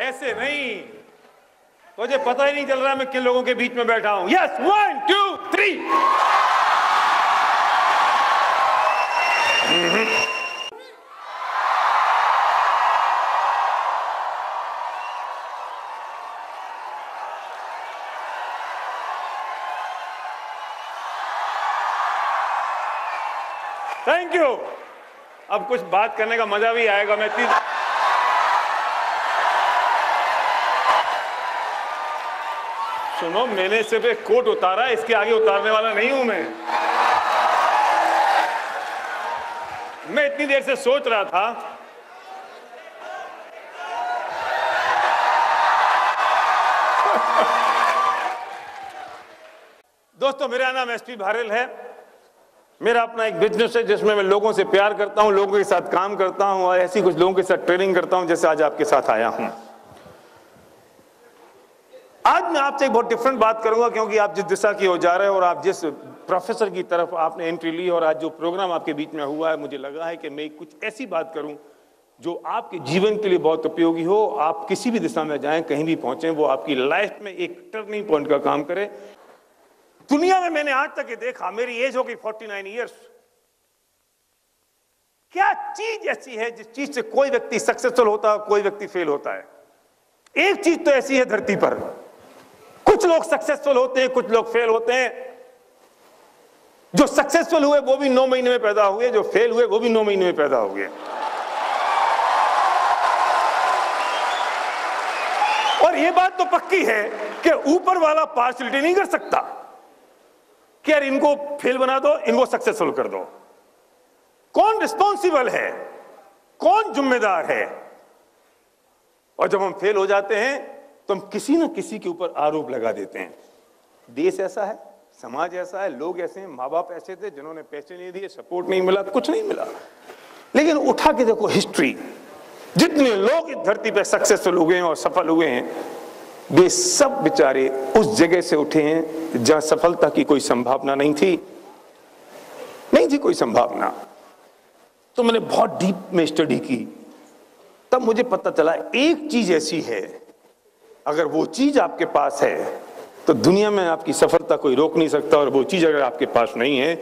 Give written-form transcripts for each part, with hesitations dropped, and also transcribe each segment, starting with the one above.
ऐसे नहीं, मुझे पता ही नहीं चल रहा मैं किन लोगों के बीच में बैठा हूं। यस, 1 2 3। Thank you. अब कुछ बात करने का मजा भी आएगा। मैं सुनो, मैंने सिर्फ एक कोट उतारा, इसके आगे उतारने वाला नहीं हूं मैं इतनी देर से सोच रहा था दोस्तों, मेरा नाम एसपी भारल है। मेरा अपना एक बिजनेस है जिसमें मैं लोगों से प्यार करता हूं, लोगों के साथ काम करता हूं और ऐसी कुछ लोगों के साथ ट्रेनिंग करता हूं, जैसे आज आपके साथ आया हूं। आज मैं आपसे एक बहुत डिफरेंट बात करूंगा, क्योंकि आप जिस दिशा की ओर जा रहे हैं और आप जिस प्रोफेसर की तरफ आपने एंट्री ली और आज जो प्रोग्राम आपके बीच में हुआ है, मुझे लगा है कि मैं कुछ ऐसी बात करूं जो आपके जीवन के लिए बहुत उपयोगी हो। आप किसी भी दिशा में जाएं, कहीं भी पहुंचे, वो आपकी लाइफ में एक टर्निंग पॉइंट का काम करे। दुनिया में मैंने आज तक ये देखा, मेरी एज हो गई 49 ईयर्स, क्या चीज ऐसी है जिस चीज से कोई व्यक्ति सक्सेसफुल होता है, कोई व्यक्ति फेल होता है। एक चीज तो ऐसी है धरती पर, कुछ लोग सक्सेसफुल होते हैं, कुछ लोग फेल होते हैं। जो सक्सेसफुल हुए वो भी 9 महीने में पैदा हुए, जो फेल हुए वो भी 9 महीने में पैदा हुए। और ये बात तो पक्की है कि ऊपर वाला पार्शियलिटी नहीं कर सकता कि यार इनको फेल बना दो, इनको सक्सेसफुल कर दो। कौन रिस्पॉन्सिबल है, कौन जिम्मेदार है? और जब हम फेल हो जाते हैं तो हम किसी ना किसी के ऊपर आरोप लगा देते हैं। देश ऐसा है, समाज ऐसा है, लोग ऐसे हैं, माँ बाप ऐसे थे जिन्होंने पैसे नहीं दिए, सपोर्ट नहीं मिला, कुछ नहीं मिला। लेकिन उठा के देखो हिस्ट्री, जितने लोग इस धरती पे सक्सेसफुल हुए हैं और सफल हुए हैं, वे सब बेचारे उस जगह से उठे हैं जहां सफलता की कोई संभावना नहीं थी कोई संभावना। तो मैंने बहुत डीप में स्टडी की, तब मुझे पता चला एक चीज ऐसी है, अगर वो चीज आपके पास है तो दुनिया में आपकी सफलता कोई रोक नहीं सकता, और वो चीज अगर आपके पास नहीं है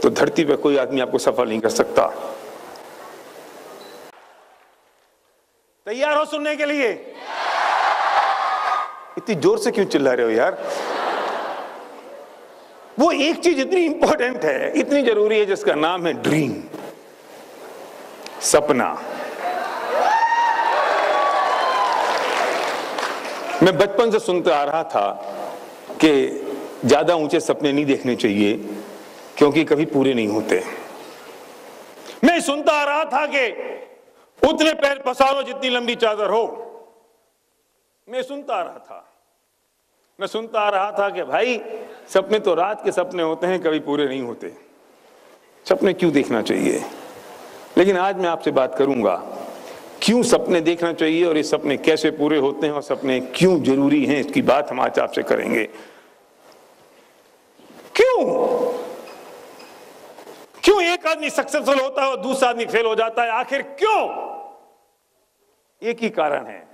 तो धरती पे कोई आदमी आपको सफल नहीं कर सकता। तैयार हो सुनने के लिए? इतनी जोर से क्यों चिल्ला रहे हो यार? वो एक चीज इतनी इंपॉर्टेंट है, इतनी जरूरी है, जिसका नाम है ड्रीम, सपना। मैं बचपन से सुनता आ रहा था कि ज्यादा ऊंचे सपने नहीं देखने चाहिए क्योंकि कभी पूरे नहीं होते। मैं सुनता आ रहा था कि उतने पैर पसारो जितनी लंबी चादर हो। मैं सुनता आ रहा था कि भाई सपने तो रात के सपने होते हैं, कभी पूरे नहीं होते। सपने क्यों देखना चाहिए? लेकिन आज मैं आपसे बात करूंगा क्यों सपने देखना चाहिए और ये सपने कैसे पूरे होते हैं और सपने क्यों जरूरी हैं, इसकी बात हम आज आपसे करेंगे। क्यों एक आदमी सक्सेसफुल होता है और दूसरा आदमी फेल हो जाता है? आखिर क्यों? एक ही कारण है,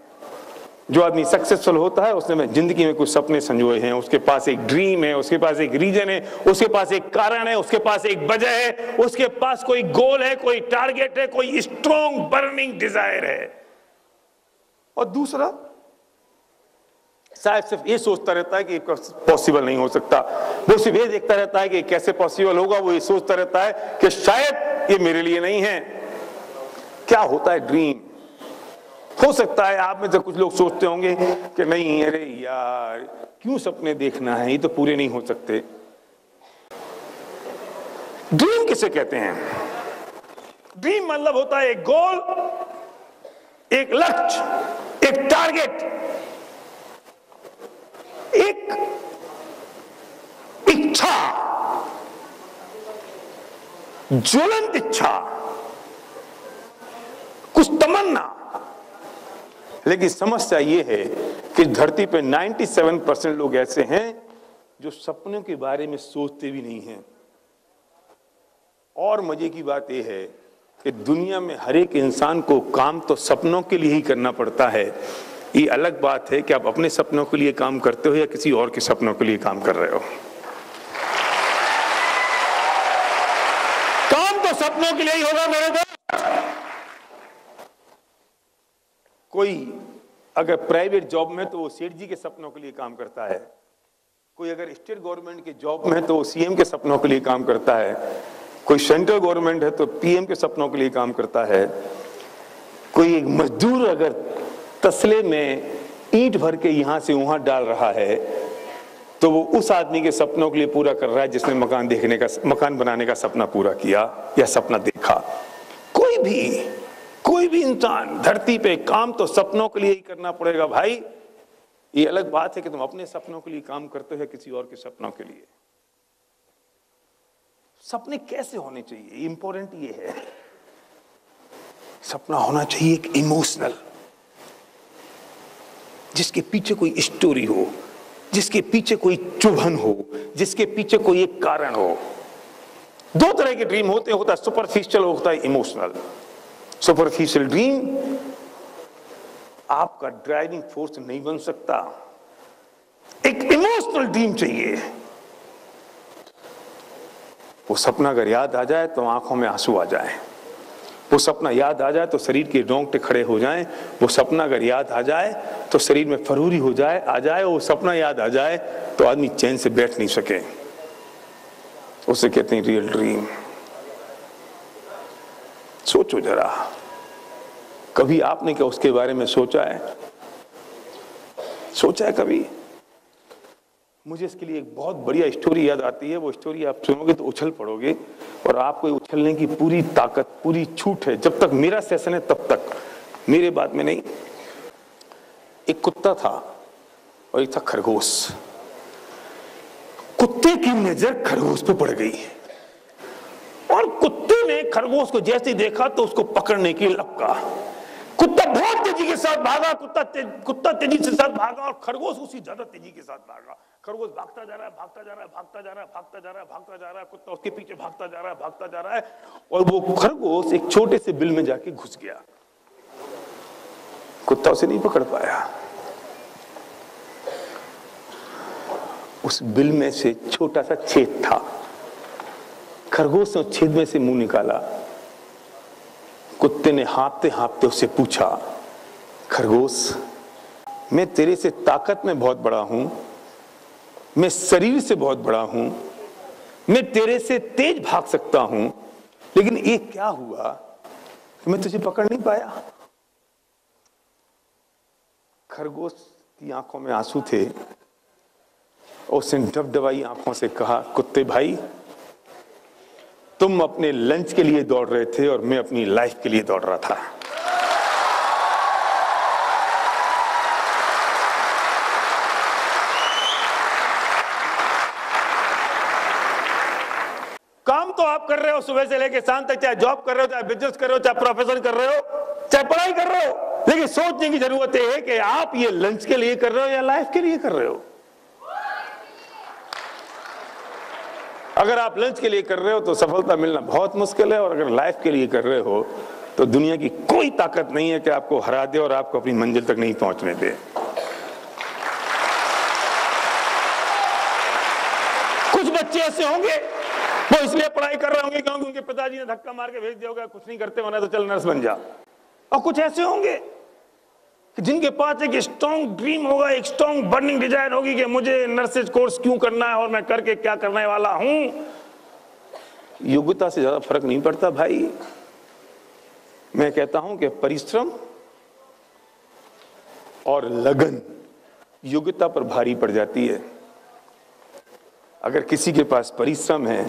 जो आदमी सक्सेसफुल होता है उसने जिंदगी में कुछ सपने संजोए हैं, उसके पास एक ड्रीम है, उसके पास एक रीजन है, उसके पास एक कारण है, उसके पास एक वजह है, उसके पास कोई गोल है, कोई टारगेट है, कोई स्ट्रॉन्ग बर्निंग डिजायर है। और दूसरा शायद सिर्फ ये सोचता रहता है कि पॉसिबल नहीं हो सकता। वो सिर्फ ये देखता रहता है कि कैसे पॉसिबल होगा, वो ये सोचता रहता है कि शायद ये मेरे लिए नहीं है। क्या होता है ड्रीम? हो सकता है आप में से कुछ लोग सोचते होंगे कि नहीं, अरे यार क्यों सपने देखना है, ये तो पूरे नहीं हो सकते। ड्रीम किसे कहते हैं? ड्रीम मतलब होता है एक गोल, एक लक्ष्य, एक टारगेट, एक इच्छा, ज्वलंत इच्छा, कुछ तमन्ना। लेकिन समस्या ये है कि धरती पे 97% लोग ऐसे हैं जो सपनों के बारे में सोचते भी नहीं हैं। और मजे की बात यह है कि दुनिया में हर एक इंसान को काम तो सपनों के लिए ही करना पड़ता है, ये अलग बात है कि आप अपने सपनों के लिए काम करते हो या किसी और के सपनों के लिए काम कर रहे हो। काम तो सपनों के लिए ही होगा मेरे दोस्त। कोई अगर प्राइवेट जॉब में तो वो सेठ जी के सपनों के लिए काम करता है, कोई अगर स्टेट गवर्नमेंट के जॉब में तो वो सीएम के सपनों के लिए काम करता है, कोई सेंट्रल गवर्नमेंट है तो पीएम के सपनों के लिए काम करता है, कोई एक मजदूर अगर तसले में ईंट भर के यहां से वहां डाल रहा है तो वो उस आदमी के सपनों के लिए पूरा कर रहा है जिसने मकान बनाने का सपना पूरा किया या सपना देखा। कोई भी इंसान धरती पे काम तो सपनों के लिए ही करना पड़ेगा भाई। ये अलग बात है कि तुम अपने सपनों के लिए काम करते हो किसी और के सपनों के लिए। सपने कैसे होने चाहिए, इंपॉर्टेंट ये है। सपना होना चाहिए एक इमोशनल, जिसके पीछे कोई स्टोरी हो, जिसके पीछे कोई चुभन हो, जिसके पीछे कोई एक कारण हो। दो तरह के ड्रीम होते हैं, होता है सुपरफिशियल, होता है इमोशनल। सुपरफिशियल ड्रीम आपका ड्राइविंग फोर्स नहीं बन सकता। एक इमोशनल ड्रीम चाहिए। वो सपना अगर याद आ जाए तो आंखों में आंसू आ जाए, वो सपना याद आ जाए तो शरीर के रोंगटे खड़े हो जाएं, वो सपना अगर याद आ जाए तो शरीर में फरूरी हो जाए आ जाए, वो सपना याद आ जाए तो आदमी चैन से बैठ नहीं सके। उसे कहते हैं रियल ड्रीम। सोचो जरा, कभी आपने क्या उसके बारे में सोचा है? सोचा है कभी? मुझे इसके लिए एक बहुत बढ़िया स्टोरी याद आती है। वो स्टोरी आप सुनोगे तो उछल पड़ोगे, और आपको उछलने की पूरी ताकत, पूरी छूट है। जब तक मेरा सेशन है तब तक, मेरे बाद में नहीं। एक कुत्ता था और एक था खरगोश। कुत्ते की नजर खरगोश पे पड़ गई और कुत्ते ने खरगोश को जैसे देखा तो उसको पकड़ने की लपका। कुत्ता बहुत तेजी के साथ भागा, कुत्ता तेजी से साथ भागा और खरगोश उसी ज्यादा तेजी के साथ भागा। खरगोश भागता जा रहा है, भागता जा रहा है, भागता जा रहा है, भागता जा रहा है, भागता जा रहा है। कुत्ता उसके पीछे भागता जा रहा है, भागता जा रहा है, और वो खरगोश एक छोटे से बिल में जाके घुस गया। कुत्ता उसे नहीं पकड़ पाया। उस बिल में से छोटा सा छेद था। खरगोश ने छेद में से मुंह निकाला। कुत्ते ने हाँफते हाँफते उससे पूछा, खरगोश, मैं तेरे से ताकत में बहुत बड़ा हूं, मैं शरीर से बहुत बड़ा हूं, मैं तेरे से तेज भाग सकता हूं, लेकिन ये क्या हुआ कि मैं तुझे पकड़ नहीं पाया? खरगोश की आंखों में आंसू थे। उसने डबडबाई आंखों से कहा, कुत्ते भाई, तुम अपने लंच के लिए दौड़ रहे थे और मैं अपनी लाइफ के लिए दौड़ रहा था। काम तो आप कर रहे हो सुबह से लेकर शाम तक, चाहे जॉब कर रहे हो, चाहे बिजनेस कर रहे हो, चाहे प्रोफेशन कर रहे हो, चाहे पढ़ाई कर रहे हो, लेकिन सोचने की जरूरत है कि आप ये लंच के लिए कर रहे हो या लाइफ के लिए कर रहे हो। अगर आप लंच के लिए कर रहे हो तो सफलता मिलना बहुत मुश्किल है, और अगर लाइफ के लिए कर रहे हो तो दुनिया की कोई ताकत नहीं है कि आपको हरा दे और आपको अपनी मंजिल तक नहीं पहुंचने दे। कुछ बच्चे ऐसे होंगे वो इसलिए पढ़ाई कर रहे होंगे क्योंकि उनके पिताजी ने धक्का मार के भेज दिया होगा, कुछ नहीं करते होना तो चल नर्स बन जा। और कुछ ऐसे होंगे जिनके पास एक स्ट्रॉन्ग ड्रीम होगा, एक स्ट्रॉन्ग बर्निंग डिजायर होगी कि मुझे नर्सिंग कोर्स क्यों करना है और मैं करके क्या करने वाला हूं। योग्यता से ज्यादा फर्क नहीं पड़ता भाई। मैं कहता हूं कि परिश्रम और लगन योग्यता पर भारी पड़ जाती है। अगर किसी के पास परिश्रम है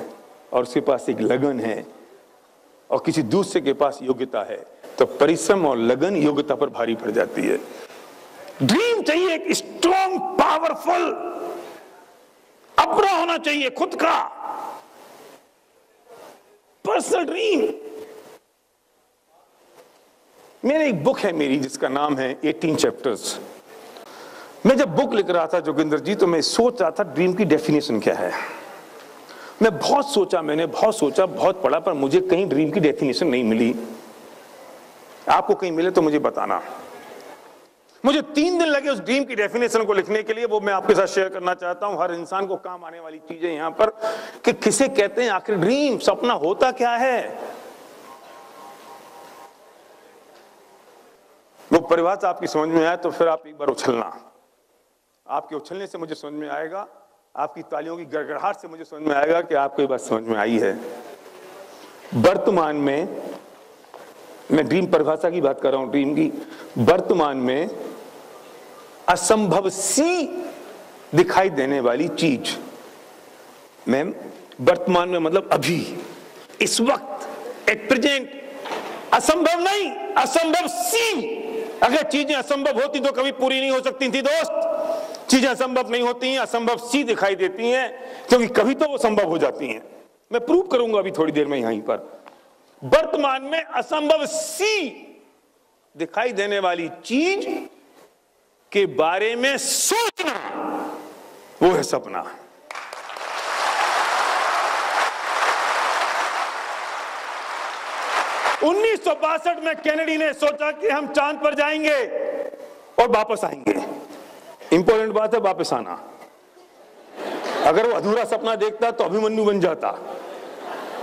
और उसके पास एक लगन है और किसी दूसरे के पास योग्यता है तो परिश्रम और लगन योग्यता पर भारी पड़ जाती है। ड्रीम चाहिए एक स्ट्रॉन्ग, पावरफुल, अपना होना चाहिए, खुद का पर्सनल ड्रीम। मेरी एक बुक है मेरी जिसका नाम है 18 चैप्टर्स। मैं जब बुक लिख रहा था जोगिंदर जी तो मैं सोच रहा था ड्रीम की डेफिनेशन क्या है। मैं बहुत सोचा, मैंने बहुत सोचा, बहुत पढ़ा, पर मुझे कहीं ड्रीम की डेफिनेशन नहीं मिली। आपको कहीं मिले तो मुझे बताना। मुझे 3 दिन लगे उस ड्रीम की डेफिनेशन को लिखने के लिए, वो मैं आपके साथ शेयर करना चाहता हूं। हर इंसान को काम आने वाली चीजें यहां पर, कि किसे कहते हैं आखिर ड्रीम, सपना होता क्या है। वो परिभाषा आपकी समझ में आए तो फिर आप एक बार उछलना, आपके उछलने से मुझे समझ में आएगा, आपकी तालियों की गड़गड़ाहट से मुझे समझ में आएगा कि आपको ये बात समझ में आई है। वर्तमान में, मैं ड्रीम परिभाषा की बात कर रहा हूं, ड्रीम की, वर्तमान में असंभव सी दिखाई देने वाली चीज, मैम वर्तमान में मतलब अभी, इस वक्त, एट प्रेजेंट, असंभव नहीं, असंभव सी। अगर चीजें असंभव होती तो कभी पूरी नहीं हो सकती थी दोस्त। चीजें असंभव नहीं होती हैं, असंभव सी दिखाई देती हैं, क्योंकि कभी तो वो संभव हो जाती हैं। मैं प्रूव करूंगा अभी थोड़ी देर में यहीं पर। वर्तमान में असंभव सी दिखाई देने वाली चीज के बारे में सोचना, वो है सपना। उन्नीस 1962 में केनेडी ने सोचा कि हम चांद पर जाएंगे और वापस आएंगे। इंपॉर्टेंट बात है वापस आना। अगर वो अधूरा सपना देखता तो अभिमन्यु बन जाता।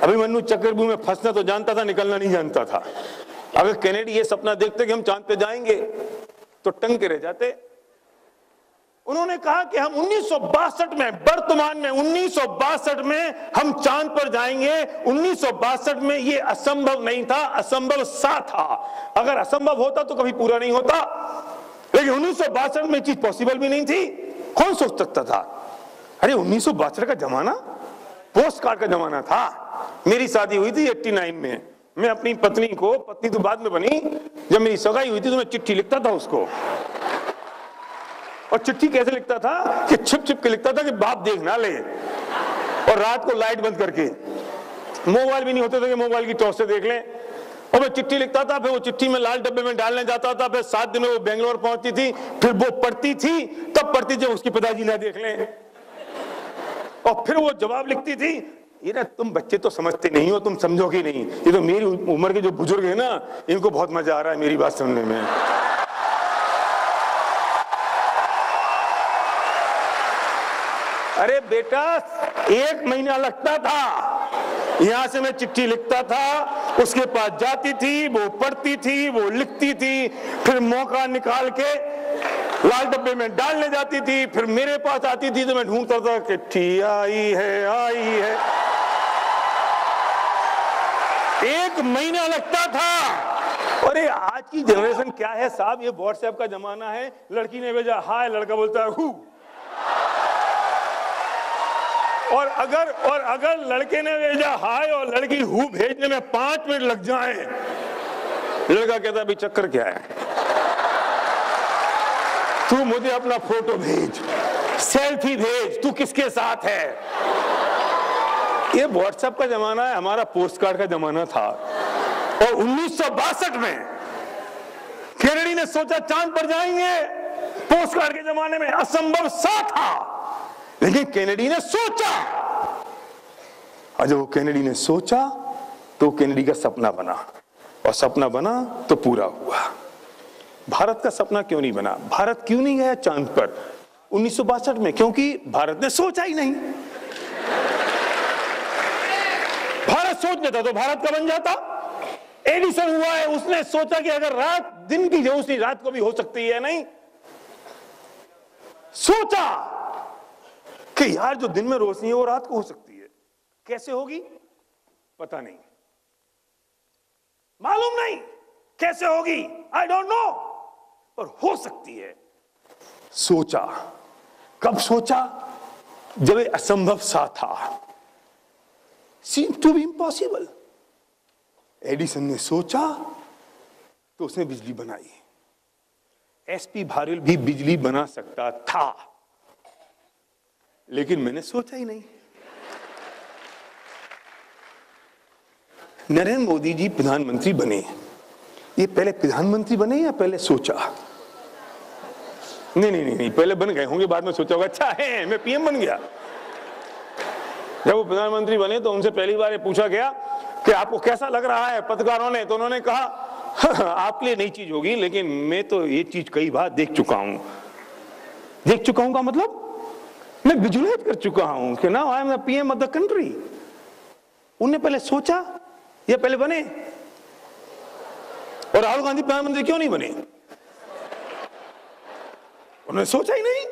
अभिमन्यु चक्रव्यूह में फंसना तो जानता था, निकलना नहीं जानता था। अगर केनेडी ये सपना देखते कि हम चांद पे जाएंगे तो टंग के रह जाते। उन्होंने कहा कि हम 1962 में, वर्तमान में 1962 में हम चांद पर जाएंगे। 1962 में ये असंभव नहीं था, असंभव सा था। अगर असंभव होता तो कभी पूरा नहीं होता, लेकिन 1962 में चीज पॉसिबल भी नहीं थी। कौन सोच सकता था? अरे 1962 का जमाना पोस्ट कार्ड का जमाना था। मेरी शादी हुई थी 89 में। मैं अपनी पत्नी को, पत्नी तो बाद में बनी, जब मेरी सगाई हुई थी तो मैं चिट्ठी लिखता था उसको। और चिट्ठी कैसे लिखता था कि छिप छिप के लिखता था कि बाप देख ना ले, और रात को लाइट बंद करके। मोबाइल भी नहीं होते थे कि मोबाइल की टॉर्च से देख लें। और मैं चिट्ठी लिखता था, फिर वो चिट्ठी में लाल डब्बे में डालने जाता था। फिर 7 दिन में वो बेंगलोर पहुंचती थी। फिर वो पढ़ती थी, तब पढ़ती जब उसके पिताजी ना देख लें। और फिर वो जवाब लिखती थी, ये ना तुम बच्चे तो समझते नहीं हो, तुम समझोगे नहीं। ये तो मेरी उम्र के जो बुजुर्ग है ना, इनको बहुत मजा आ रहा है मेरी बात सुनने में। अरे बेटा 1 महीना लगता था, यहां से मैं चिट्ठी लिखता था, उसके पास जाती थी, वो पढ़ती थी, वो लिखती थी, फिर मौका निकाल के लाल डब्बे में डालने जाती थी। फिर मेरे पास आती थी तो मैं ढूंढता था कि चिट्ठी आई है। 1 महीना लगता था। अरे आज की जनरेशन क्या है साहब, ये व्हाट्सएप का जमाना है। लड़की ने भेजा हाय, लड़का बोलता है हु। और अगर लड़के ने भेजा हाय और लड़की हु भेजने में 5 मिनट लग जाए, लड़का कहता अभी चक्कर क्या है, तू मुझे अपना फोटो भेज, सेल्फी भेज, तू किसके साथ है। ये व्हाट्सएप का जमाना है, हमारा पोस्ट कार्ड का जमाना था। और 1962 में केनेडी ने सोचा चांद पर जाएंगे। पोस्ट कार्ड के जमाने में असंभव सा था, लेकिन केनेडी ने सोचा। और जब केनेडी ने सोचा तो केनेडी का सपना बना, और सपना बना तो पूरा हुआ। भारत का सपना क्यों नहीं बना? भारत क्यों नहीं गया चांद पर 1962 में? क्योंकि भारत ने सोचा ही नहीं। भारत सोच लेता तो भारत का बन जाता। एडिसन हुआ है, उसने सोचा कि अगर रात दिन की रोशनी रात को भी हो सकती है। नहीं सोचा कि यार जो दिन में रोशनी है वो रात को हो सकती है। कैसे होगी पता नहीं, मालूम नहीं कैसे होगी, आई डोंट नो, पर हो सकती है। सोचा। कब सोचा? जब ये असंभव सा था, seemed to be impossible। Edison ने सोचा तो उसने बिजली बनाई। एसपी भारवेल भी बिजली बना सकता था, लेकिन मैंने सोचा ही नहीं। नरेंद्र मोदी जी प्रधानमंत्री बने, ये पहले प्रधानमंत्री बने या पहले सोचा? नहीं, पहले बन गए होंगे, बाद में सोचा होगा अच्छा है मैं पीएम बन गया। जब वो प्रधानमंत्री बने तो उनसे पहली बार ये पूछा गया कि आपको कैसा लग रहा है, पत्रकारों ने, तो उन्होंने कहा आपके लिए नई चीज होगी, लेकिन मैं तो ये चीज कई बार देख चुका हूं का मतलब मैं विजुलाइज कर चुका हूं कि now I am the PM of the country. उन्हें पहले सोचा या पहले बने? और राहुल गांधी प्रधानमंत्री क्यों नहीं बने? उन्होंने सोचा ही नहीं।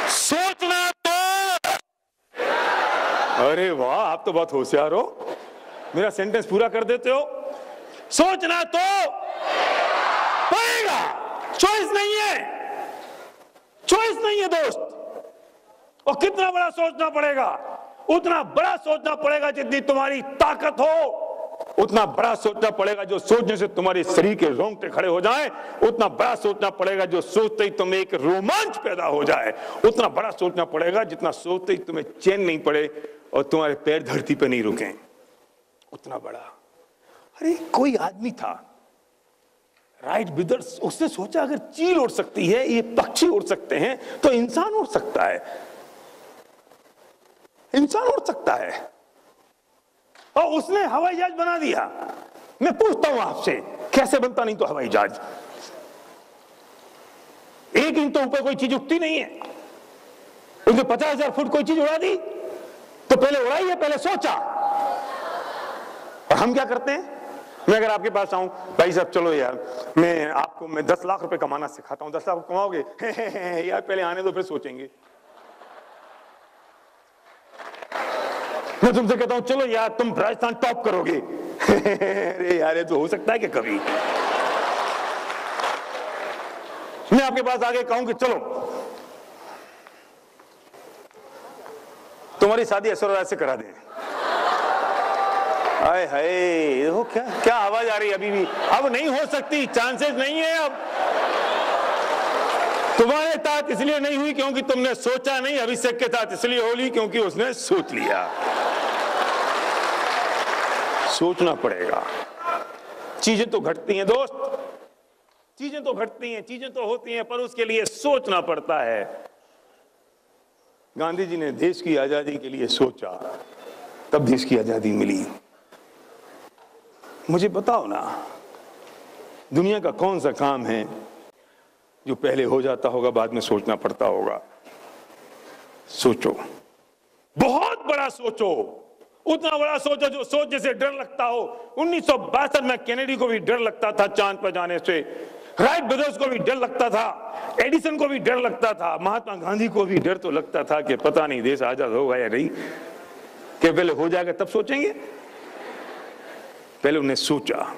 सोचना तो, अरे वाह, आप तो बहुत होशियार हो, मेरा सेंटेंस पूरा कर देते हो। सोचना तो पड़ेगा, चॉइस नहीं है दोस्त। और कितना बड़ा सोचना पड़ेगा? उतना बड़ा सोचना पड़ेगा जितनी तुम्हारी ताकत हो, उतना बड़ा सोचना पड़ेगा जो सोचने से तुम्हारे शरीर के रोंगटे खड़े हो जाएं, उतना बड़ा सोचना पड़ेगा जो सोचते ही तुम्हें एक रोमांच पैदा हो जाए, उतना बड़ा सोचना पड़ेगा जितना सोचते ही तुम्हें चैन नहीं पड़े और तुम्हारे पैर धरती पे नहीं रुकें, उतना बड़ा। अरे कोई आदमी था, राइट ब्रदर्स, उसने सोचा अगर चील उड़ सकती है, ये पक्षी उड़ सकते हैं, तो इंसान उड़ सकता है, इंसान उड़ सकता है। और उसने हवाई जहाज बना दिया। मैं पूछता हूं आपसे, कैसे बनता? नहीं तो हवाई जहाज 1 इंच तो ऊपर कोई चीज उठती नहीं है, उसने 50,000 फुट कोई चीज उड़ा दी, तो पहले उड़ाई है, पहले सोचा। और हम क्या करते हैं? मैं अगर आपके पास आऊं, भाई साहब चलो यार, मैं 10 लाख रुपए कमाना सिखाता हूं, 10 लाख कमाओगे? यार पहले आने दो, फिर सोचेंगे। मैं तुमसे कहता हूं चलो यार तुम राजस्थान टॉप करोगे। अरे यार ये तो हो सकता है कि कभी मैं आपके पास आगे कहूं कि चलो तुम्हारी शादी ऐश्वर्या से करा दें। आए हाय, देखो क्या आवाज आ रही है अभी भी। अब नहीं हो सकती, चांसेस नहीं है। अब तुम्हारे साथ इसलिए नहीं हुई क्योंकि तुमने सोचा नहीं, अभिषेक के साथ इसलिए होली क्योंकि उसने सोच लिया। सोचना पड़ेगा। चीजें तो घटती हैं दोस्त, चीजें तो घटती हैं, चीजें तो होती हैं, पर उसके लिए सोचना पड़ता है। गांधी जी ने देश की आजादी के लिए सोचा, तब देश की आजादी मिली। मुझे बताओ ना, दुनिया का कौन सा काम है जो पहले हो जाता होगा, बाद में सोचना पड़ता होगा? सोचो, बहुत बड़ा सोचो, उतना बड़ा सोचो जो सोचने से डर लगता हो। 1962 में कैनेडी को भी डर लगता था चांद पर जाने से, राइट ब्रदर्स को भी डर लगता था, एडिसन को भी डर लगता था, महात्मा गांधी को भी डर तो लगता था कि पता नहीं देश आजाद होगा या नहीं, कि पहले हो जाएगा तब सोचेंगे। पहले उन्हें सोचा,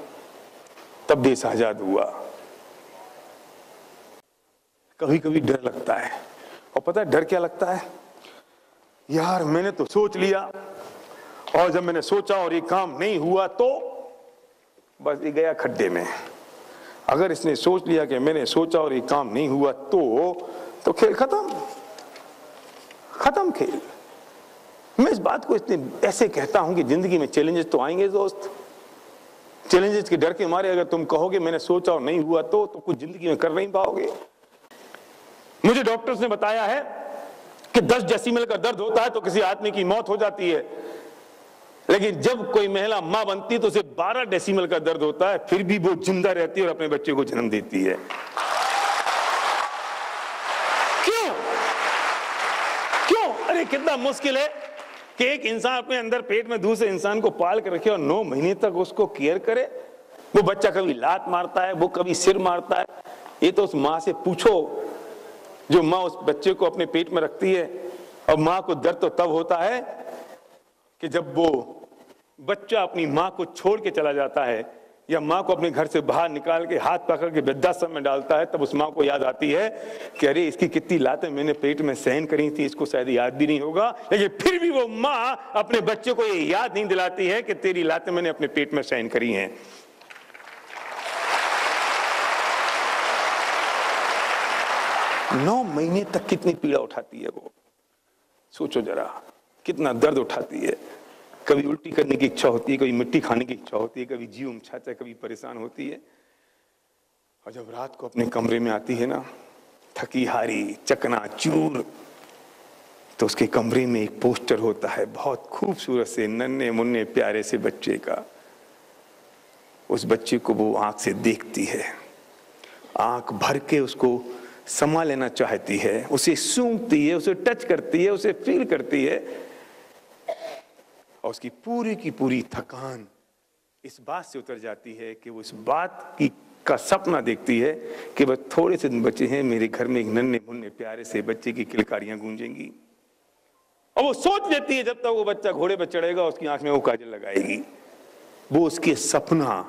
तब देश आजाद हुआ। कभी कभी डर लगता है, और पता है डर क्या लगता है? यार मैंने तो सोच लिया, और जब मैंने सोचा और ये काम नहीं हुआ तो बस ये गया खड्डे में। अगर इसने सोच लिया कि मैंने सोचा और ये काम नहीं हुआ तो खेल खत्म खेल। मैं इस बात को इतने ऐसे कहता हूं कि जिंदगी में चैलेंजेस तो आएंगे दोस्त। चैलेंजेस के डर के मारे अगर तुम कहोगे मैंने सोचा और नहीं हुआ तो कुछ जिंदगी में कर नहीं पाओगे। मुझे डॉक्टर्स ने बताया है कि 10 डेसिमल का दर्द होता है तो किसी आदमी की मौत हो जाती है, लेकिन जब कोई महिला मां बनती है तो उसे 12 डेसिमल का दर्द होता है, फिर भी वो जिंदा रहती है और अपने बच्चे को जन्म देती है। क्यों? अरे कितना मुश्किल है कि एक इंसान अपने अंदर पेट में दूसरे इंसान को पाल कर रखे और 9 महीने तक उसको केयर करे। वो बच्चा कभी लात मारता है, वो कभी सिर मारता है। ये तो उस माँ से पूछो जो माँ उस बच्चे को अपने पेट में रखती है। और माँ को दर्द तो तब होता है कि जब वो बच्चा अपनी माँ को छोड़ के चला जाता है, या माँ को अपने घर से बाहर निकाल के हाथ पकड़ के वृद्धाश्रम में डालता है, तब उस माँ को याद आती है कि अरे इसकी कितनी लातें मैंने पेट में सहन करी थी, इसको शायद याद भी नहीं होगा। लेकिन फिर भी वो माँ अपने बच्चे को ये याद नहीं दिलाती है कि तेरी लातें मैंने अपने पेट में सहन करी हैं। नौ महीने तक कितनी पीड़ा उठाती है वो, सोचो जरा, कितना दर्द उठाती है। कभी उल्टी करने की इच्छा होती है, कभी मिट्टी खाने की इच्छा होती है, कभी जीव उमछाता है, कभी परेशान होती है। और जब रात को अपने कमरे में आती है ना, थकी हारी, चकनाचूर, तो उसके कमरे में एक पोस्टर होता है बहुत खूबसूरत से नन्हे मुन्ने प्यारे से बच्चे का। उस बच्चे को वो आंख से देखती है, आंख भर के उसको समा लेना चाहती है, उसे सूंघती है, उसे टच करती है, उसे फील करती है, और उसकी पूरी की पूरी थकान इस बात से उतर जाती है कि वो इस बात की का सपना देखती है कि बस थोड़े से दिन बचे हैं, मेरे घर में एक नन्हे मुन्ने प्यारे से बच्चे की किलकारियां गूंजेंगी। और वो सोच लेती है जब तक वो बच्चा घोड़े पर चढ़ेगा उसकी आंख में वो काजल लगाएगी। वो उसके सपना,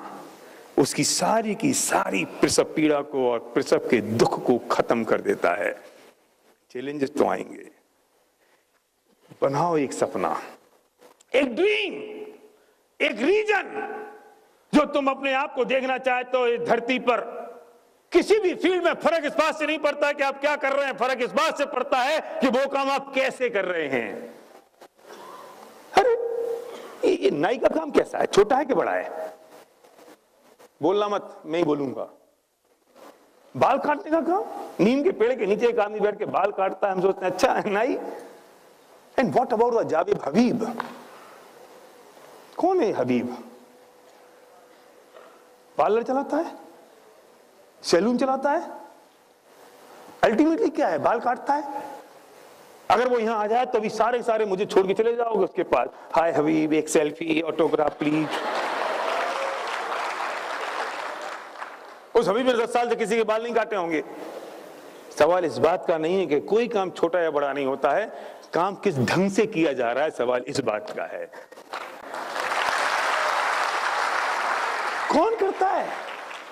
उसकी सारी की सारी प्रसव पीड़ा को और प्रसव के दुख को खत्म कर देता है। चैलेंजेस तो आएंगे। बनाओ एक सपना, एक ड्रीम, एक रीजन जो तुम अपने आप को देखना चाहते हो इस धरती पर। किसी भी फील्ड में फर्क इस बात से नहीं पड़ता कि आप क्या कर रहे हैं, फर्क इस बात से पड़ता है कि वो काम आप कैसे कर रहे हैं। अरे ये नाई का काम कैसा है, छोटा है कि बड़ा है? बोलना मत, मैं ही बोलूंगा। बाल काटने का काम, नीम के पेड़ के नीचे एक आदमी बैठ के बाल काटता है, हम सोचते हैं अच्छा है नाई। And what about the Javed Habib? कौन है हबीब? पार्लर चलाता है, सैलून चलाता है, अल्टीमेटली क्या है? बाल काटता है। अगर वो यहां आ जाए तो अभी सारे सारे मुझे छोड़ के चले जाओगे उसके पास। हाय हबीब, एक सेल्फी, ऑटोग्राफ प्लीज। उस हबीब ने 10 साल से किसी के बाल नहीं काटे होंगे। सवाल इस बात का नहीं है कि कोई काम छोटा या बड़ा नहीं होता है, काम किस ढंग से किया जा रहा है, सवाल इस बात का है। कौन करता है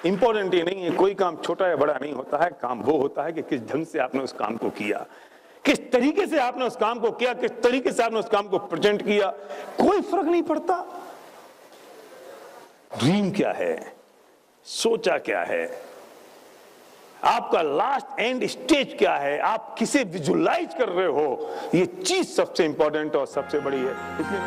इंपॉर्टेंट ये नहीं है, कोई काम छोटा या बड़ा नहीं होता है, काम वो होता है कि किस ढंग से आपने उस काम को किया, किस तरीके से आपने उस काम को किया, किस तरीके से आपने उस काम को प्रेजेंट किया। कोई फर्क नहीं पड़ता। ड्रीम क्या है, सोचा क्या है, आपका लास्ट एंड स्टेज क्या है, आप किसे विजुअलाइज कर रहे हो, ये चीज सबसे इंपॉर्टेंट और सबसे बड़ी है। इसलिए